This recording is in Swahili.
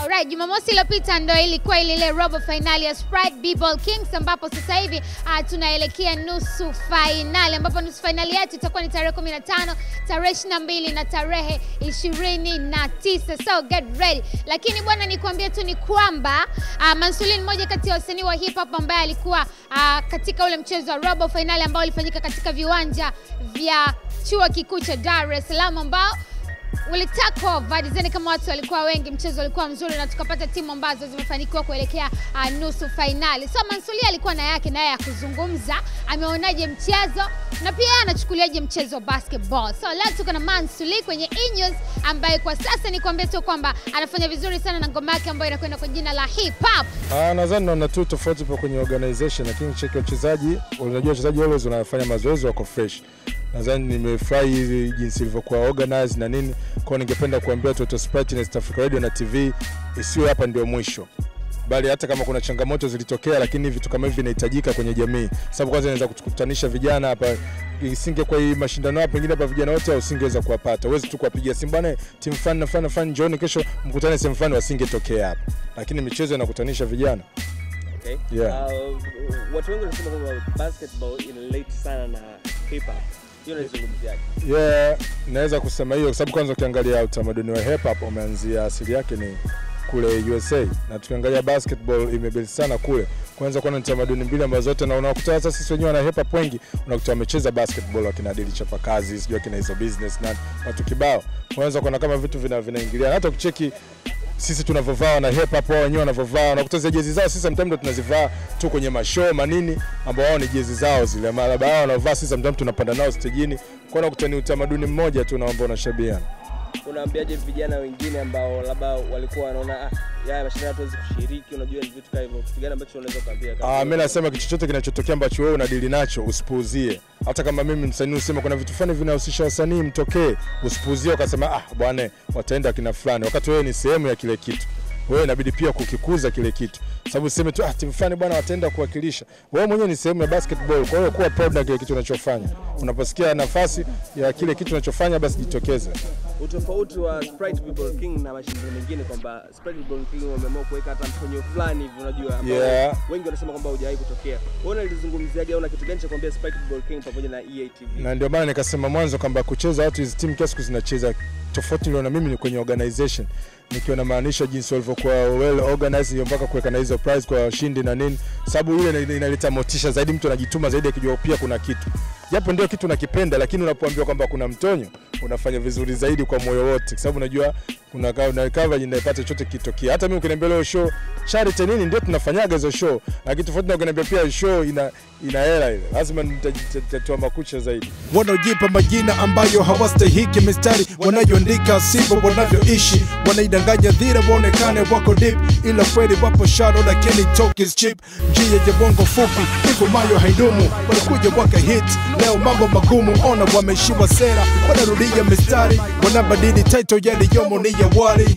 Alright, Jumamosi iliyopita ndio ilikuwa ile robo finali ya Sprite B-Ball Kings ambapo sasa hivi tunaelekea nusu finali ambapo nusu finali yetu itakuwa ni tarehe 15, tarehe 22 na tarehe 29. So get ready. Lakini bwana nikwambie tu ni kwamba Mansulin mmoja kati ya wasanii wa hip hop ambaye alikuwa katika ule mchezo wa robo finali ambao ulifanyika katika viwanja vya Chuo Kikuu cha Dar es Salaam ambao ulitako vadizeni kama watu walikuwa wengi, mchezo ulikuwa mzuri na tukapata timu ambazo zimefanikiwa kuelekea nusu finali. So Mansuli alikuwa na yake naye ya kuzungumza, ameonaje mchezo na pia anachukuliaje mchezo basketball. So leo tuko na Mansuli kwenye E-News ambaye kwa sasa ni kuambia tu kwamba anafanya vizuri sana na ngoma yake ambayo inakwenda kwa jina la hip hop. Nadhani naona tu tofauti kwa kwenye organization, lakini cheki wachezaji, unajua wachezaji wale wanafanya mazoezi wako fresh. Nadhani nimefurahi jinsi ilivyokuwa organized na nini. Kwa ningependa kuambia Toto Sprite na East Africa Radio na TV isiwe hapa ndio mwisho. Bali hata kama kuna changamoto zilitokea, lakini vitu kama hivi vinahitajika kwenye jamii. Sababu kwanza inaweza kukutanisha vijana hapa, isinge kwa hii mashindano hapa pengine hapa vijana wote usingeweza kuwapata. Uweze tu kuwapigia simu bwana team fan John kesho mkutane sehemu fulani, wasingetokea hapa. Lakini michezo inakutanisha vijana. Okay. Yeah. Watu wengi wanasema kwamba basketball inalate sana na hip hop. Hiyo inazungumziaje? Yeah, naweza kusema hiyo kwa sababu kwanza ukiangalia utamaduni wa hip hop umeanzia asili yake ni kule USA, na tukiangalia basketball imebuild sana kule. Kwanza kuna tamaduni mbili ambazo zote na unakuta sasa sisi wenyewe na hip hop wengi unakuta wamecheza basketball wakina Dili Chapakazi, sijui kina hizo business na watu kibao. Kwanza kuna kama vitu vinaingilia. Hata ukicheki sisi tunavovaa na hip hop wao wenyewe wanavovaa, unakuta zile jezi zao sisi sometimes ndo tunazivaa tu kwenye mashow manini ambao wao ni jezi zao zile malaba wao wanavaa, sisi sometimes tunapanda nao stage-ni. Kwa unakuta ni utamaduni mmoja tu na ambao unashabiana. Unaambiaje vijana wengine ambao labda walikuwa wanaona ya mashindano hatuwezi kushiriki, unajua ni vitu kama hivyo, kitu gani ambacho unaweza kuambia? Mimi nasema kitu chochote kinachotokea ambacho wewe unadili nacho usipuuzie. Hata kama mimi msanii usema kuna vitu fulani vinahusisha wasanii mtokee, usipuuzie ukasema bwana wataenda kina fulani, wakati wewe ni sehemu ya kile kitu. Wewe inabidi pia kukikuza kile kitu. Sababu useme tu timu fulani bwana wataenda kuwakilisha. Wewe mwenyewe ni sehemu ya basketball, kwa hiyo kuwa proud na kile kitu unachofanya. Unaposikia nafasi ya kile kitu unachofanya basi jitokeze. Utofauti wa Sprite B-Ball King na mashindano mengine kwamba Sprite B-Ball King wameamua kuweka hata mtonyo fulani hivi unajua wengi wanasema kwamba hujawahi kutokea. Wewe unalizungumziaje au una kitu gani cha kuambia Sprite B-Ball King pamoja na EATV? Na ndio maana nikasema mwanzo kwamba kucheza watu hizi team kiasi zinacheza tofauti na mimi ni kwenye organization. Nikiwa na maanisha jinsi walivyokuwa well organized mpaka kuweka na hizo prize kwa washindi na nini. Sababu ile inaleta motisha zaidi, mtu anajituma zaidi akijua pia kuna kitu. Japo ndio kitu nakipenda, lakini unapoambiwa kwamba kuna mtonyo unafanya vizuri zaidi kwa moyo wote, sababu unajua kuna coverage inapata chochote kitokea. Hata mimi ukiniambia leo show charity nini ndio tunafanyaga hizo show, lakini tofauti na ukiniambia pia show ina hela ile, lazima nitatoa makucha zaidi. Wanaojipa majina ambayo hawastahiki, mistari wanayoandika sivyo wanavyoishi, wanaidanganya dhira waonekane wako deep, ila kweli wapo shallow lakini talk is cheap. Njia ya bongo fupi hivyo mayo haidumu, wanakuja waka hit leo mambo magumu, ona wameishiwa sera, wanarudia mistari, wanabadili title yaliyomo ni ya wali.